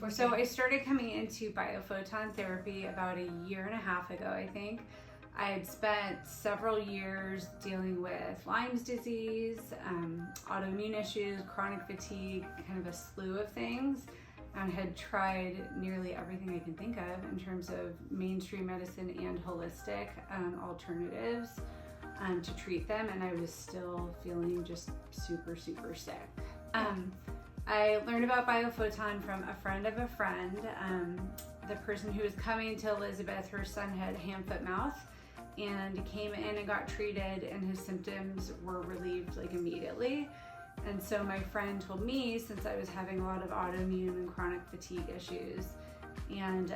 So I started coming into biophoton therapy about a year and a half ago, I think. I had spent several years dealing with Lyme's disease, autoimmune issues, chronic fatigue, kind of a slew of things, and had tried nearly everything I can think of in terms of mainstream medicine and holistic alternatives to treat them, and I was still feeling just super, super sick. I learned about Biophoton from a friend of a friend. The person who was coming to Elizabeth, her son had hand, foot, mouth, and he came in and got treated, and his symptoms were relieved like immediately. And so my friend told me, since I was having a lot of autoimmune and chronic fatigue issues, and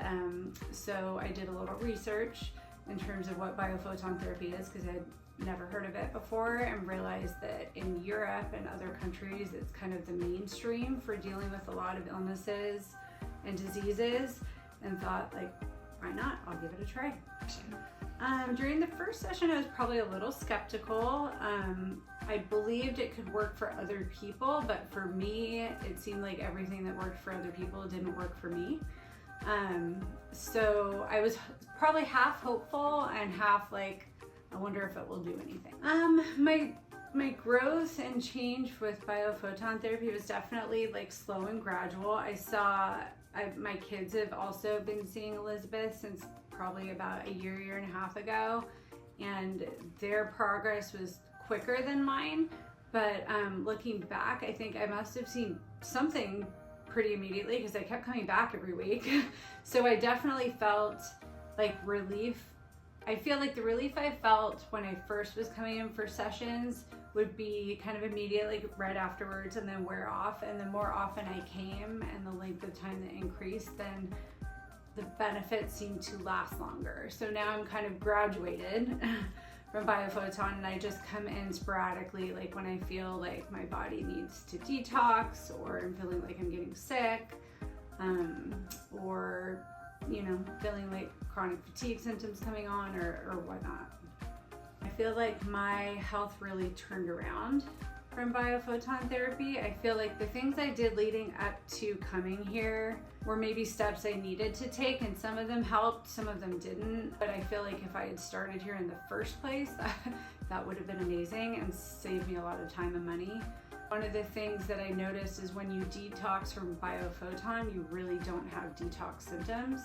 so I did a little research in terms of what biophoton therapy is, because I'd never heard of it before, and realized that in Europe and other countries it's kind of the mainstream for dealing with a lot of illnesses and diseases, and thought, like, why not? I'll give it a try. During the first session I was probably a little skeptical. I believed it could work for other people, but for me it seemed like everything that worked for other people didn't work for me. So I was probably half hopeful and half like, I wonder if it will do anything. My growth and change with biophoton therapy was definitely like slow and gradual. My kids have also been seeing Elizabeth since probably about a year and a half ago, and their progress was quicker than mine. But looking back, I think I must have seen something pretty immediately, because I kept coming back every week. So I definitely felt like relief. I feel like the relief I felt when I first was coming in for sessions would be kind of immediately right afterwards and then wear off. And the more often I came and the length of time that increased, then the benefits seemed to last longer. So now I'm kind of graduated from Biophoton, and I just come in sporadically, like when I feel like my body needs to detox, or I'm feeling like I'm getting sick, or feeling like chronic fatigue symptoms coming on, or whatnot. I feel like my health really turned around from biophoton therapy. I feel like the things I did leading up to coming here were maybe steps I needed to take, and some of them helped, some of them didn't. But I feel like if I had started here in the first place, that would have been amazing and saved me a lot of time and money. One of the things that I noticed is when you detox from biophoton, you really don't have detox symptoms.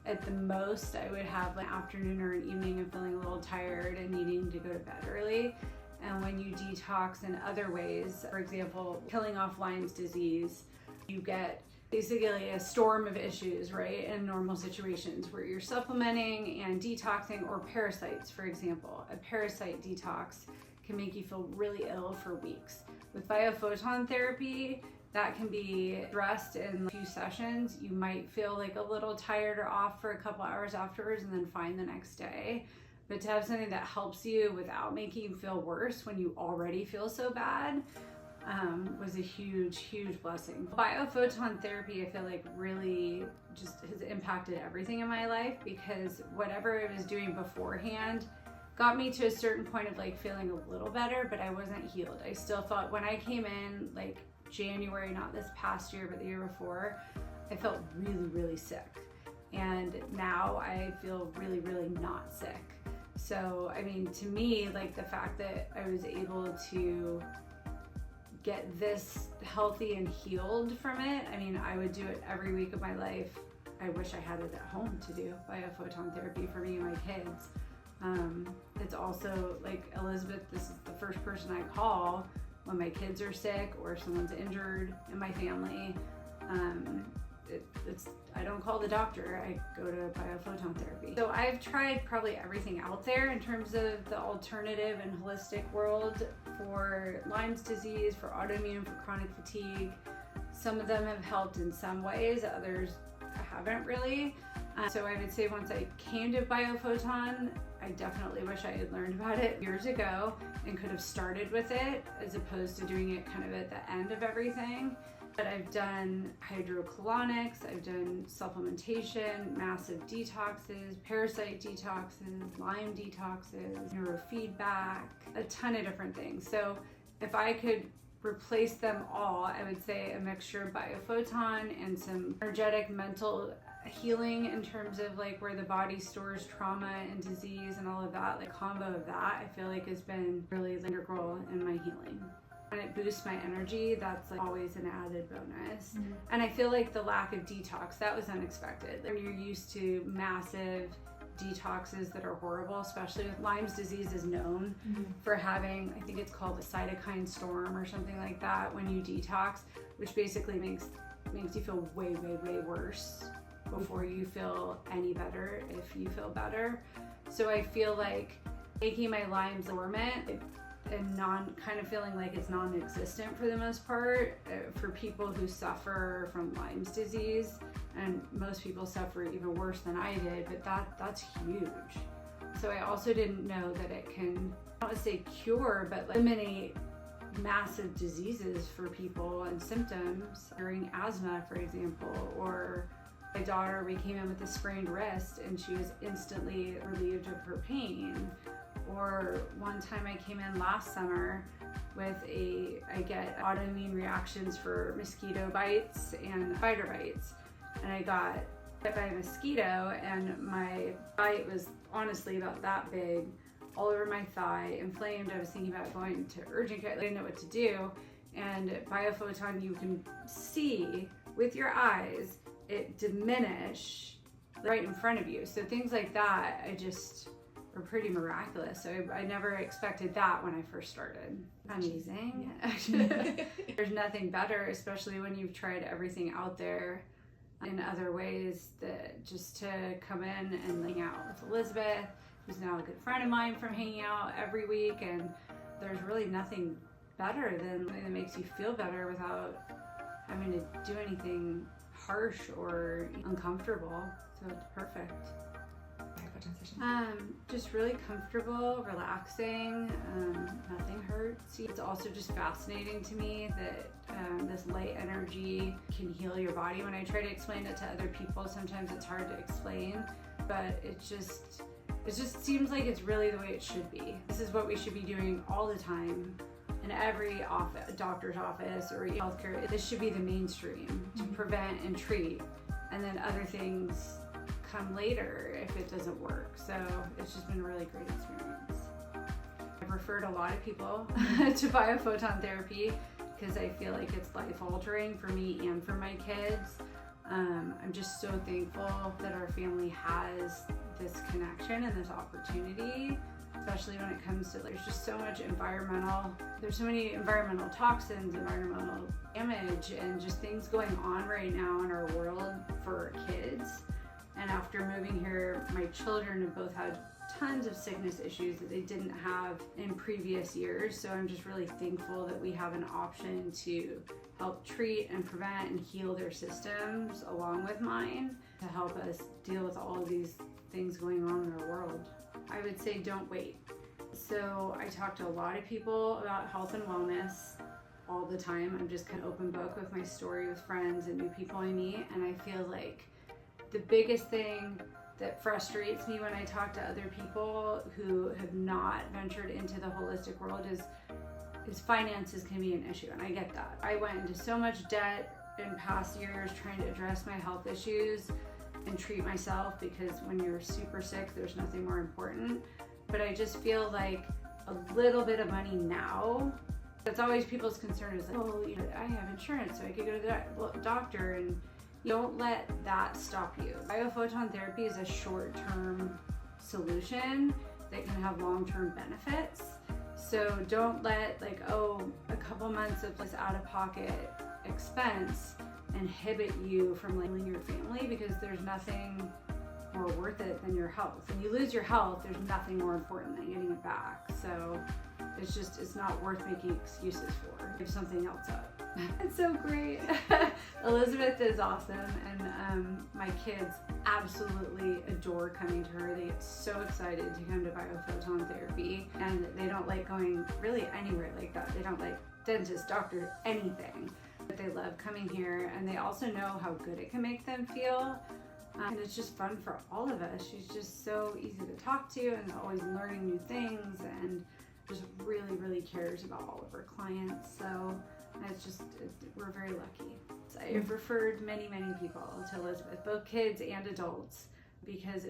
At the most, I would have an afternoon or an evening of feeling a little tired and needing to go to bed early. And when you detox in other ways, for example, killing off Lyme's disease, you get basically a storm of issues, right? In normal situations where you're supplementing and detoxing, or parasites, for example. A parasite detox can make you feel really ill for weeks. With biophoton therapy, that can be addressed in a few sessions. You might feel like a little tired or off for a couple hours afterwards, and then fine the next day. But to have something that helps you without making you feel worse when you already feel so bad was a huge, huge blessing. Biophoton therapy, I feel like, really just has impacted everything in my life, because whatever I was doing beforehand got me to a certain point of like feeling a little better, but I wasn't healed. I still felt, when I came in like January, not this past year, but the year before, I felt really, really sick. And now I feel really, really not sick. So, I mean, to me, like the fact that I was able to get this healthy and healed from it, I mean, I would do it every week of my life. I wish I had it at home to do biophoton therapy for me and my kids. It's also like, Elizabeth, this is the first person I call when my kids are sick or someone's injured in my family. I don't call the doctor, I go to biophoton therapy. So I've tried probably everything out there in terms of the alternative and holistic world for Lyme's disease, for autoimmune, for chronic fatigue. Some of them have helped in some ways, others haven't really. So I would say once I came to biophoton, I definitely wish I had learned about it years ago and could have started with it, as opposed to doing it kind of at the end of everything. But I've done hydrocolonics, I've done supplementation, massive detoxes, parasite detoxes, Lyme detoxes, neurofeedback, a ton of different things. So if I could replace them all, I would say a mixture of Biophoton and some energetic mental healing in terms of like where the body stores trauma and disease and all of that, like combo of that, I feel like has been really integral in my healing. When it boosts my energy, that's like always an added bonus. And I feel like the lack of detox, that was unexpected. When you're used to massive detoxes that are horrible, especially with Lyme's disease is known for having, I think it's called a cytokine storm or something like that when you detox, which basically makes you feel way worse before you feel any better, if you feel better. So I feel like making my Lyme's dormant and kind of feeling like it's non-existent for the most part for people who suffer from Lyme's disease, and most people suffer even worse than I did, but that's huge. So I also didn't know that it can, I don't want to say cure, but like eliminate massive diseases for people and symptoms during asthma, for example. Or my daughter, we came in with a sprained wrist and she was instantly relieved of her pain. Or one time I came in last summer with I get autoimmune reactions for mosquito bites and spider bites. And I got bit by a mosquito and my bite was honestly about that big, all over my thigh, inflamed. I was thinking about going to urgent care. I didn't know what to do. And Biophoton, you can see with your eyes it diminish right in front of you. So things like that, are pretty miraculous. So I never expected that when I first started. Amazing. There's nothing better, especially when you've tried everything out there in other ways, that just to come in and hang out with Elizabeth, who's now a good friend of mine from hanging out every week. And there's really nothing better than something that makes you feel better without having to do anything harsh or uncomfortable. So it's perfect. Just really comfortable, relaxing, nothing hurts. It's also just fascinating to me that this light energy can heal your body. When I try to explain it to other people, sometimes it's hard to explain, but it just seems like it's really the way it should be. This is what we should be doing all the time in every doctor's office or healthcare. This should be the mainstream to prevent and treat, and then other things come later if it doesn't work. So it's just been a really great experience. I've referred a lot of people to biophoton therapy because I feel like it's life altering for me and for my kids. I'm just so thankful that our family has this connection and this opportunity, especially when it comes to, there's just so much there's so many environmental toxins, environmental damage, and just things going on right now in our world for our kids. And after moving here, my children have both had tons of sickness issues that they didn't have in previous years. So I'm just really thankful that we have an option to help treat and prevent and heal their systems along with mine to help us deal with all of these things going on in our world. I would say don't wait. So I talk to a lot of people about health and wellness all the time. I'm just kind of open book with my story with friends and new people I meet. And I feel like the biggest thing that frustrates me when I talk to other people who have not ventured into the holistic world is finances can be an issue, and I get that. I went into so much debt in past years trying to address my health issues and treat myself, because when you're super sick, there's nothing more important. But I just feel like a little bit of money now, that's always people's concern, is like, oh, I have insurance, so I could go to the doctor, and don't let that stop you. Biophoton therapy is a short-term solution that can have long-term benefits. So don't let a couple months of this out-of-pocket expense inhibit you from healing your family, because there's nothing more worth it than your health. When you lose your health, there's nothing more important than getting it back. So it's not worth making excuses for. Give something else up. It's so great. Elizabeth is awesome, and my kids absolutely adore coming to her. They get so excited to come to Biophoton therapy, and they don't like going really anywhere like that. They don't like dentist, doctor, anything, but they love coming here, and they also know how good it can make them feel. And it's just fun for all of us. She's just so easy to talk to and always learning new things, and just really, really cares about all of her clients. So we're very lucky. So I've referred many, many people to Elizabeth, both kids and adults, because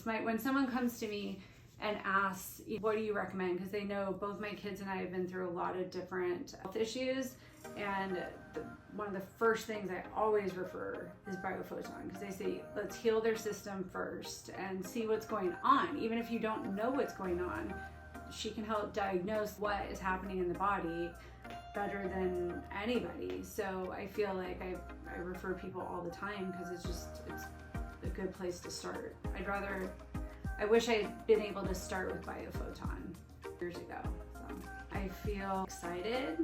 when someone comes to me and asks, what do you recommend? Because they know both my kids and I have been through a lot of different health issues. And one of the first things I always refer is Biophoton, because they say, let's heal their system first and see what's going on. Even if you don't know what's going on, she can help diagnose what is happening in the body better than anybody. So I feel like I refer people all the time, because it's a good place to start. I wish I had been able to start with Biophoton years ago. So I feel excited,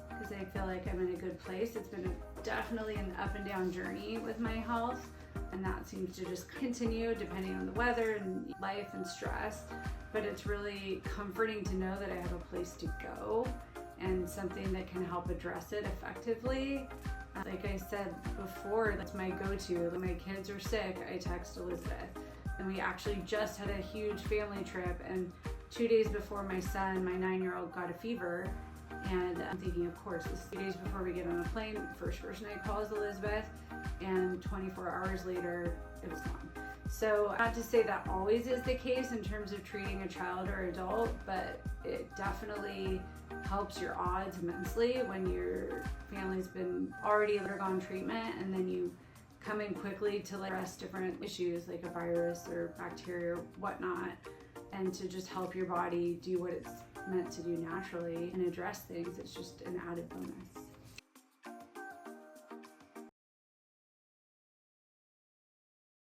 because I feel like I'm in a good place. It's been definitely an up and down journey with my health, and that seems to just continue depending on the weather and life and stress. But it's really comforting to know that I have a place to go and something that can help address it effectively. Like I said before, that's my go-to. When my kids are sick, I text Elizabeth. And we actually just had a huge family trip, and 2 days before my 9-year-old, got a fever. And I'm thinking, of course, this is 2 days before we get on a plane. First person I call is Elizabeth, and 24 hours later, it was gone. So not to say that always is the case in terms of treating a child or adult, but it definitely helps your odds immensely when your family's been already undergone treatment, and then you come in quickly to address different issues like a virus or bacteria or whatnot, and to just help your body do what it's meant to do naturally and address things. It's just an added bonus.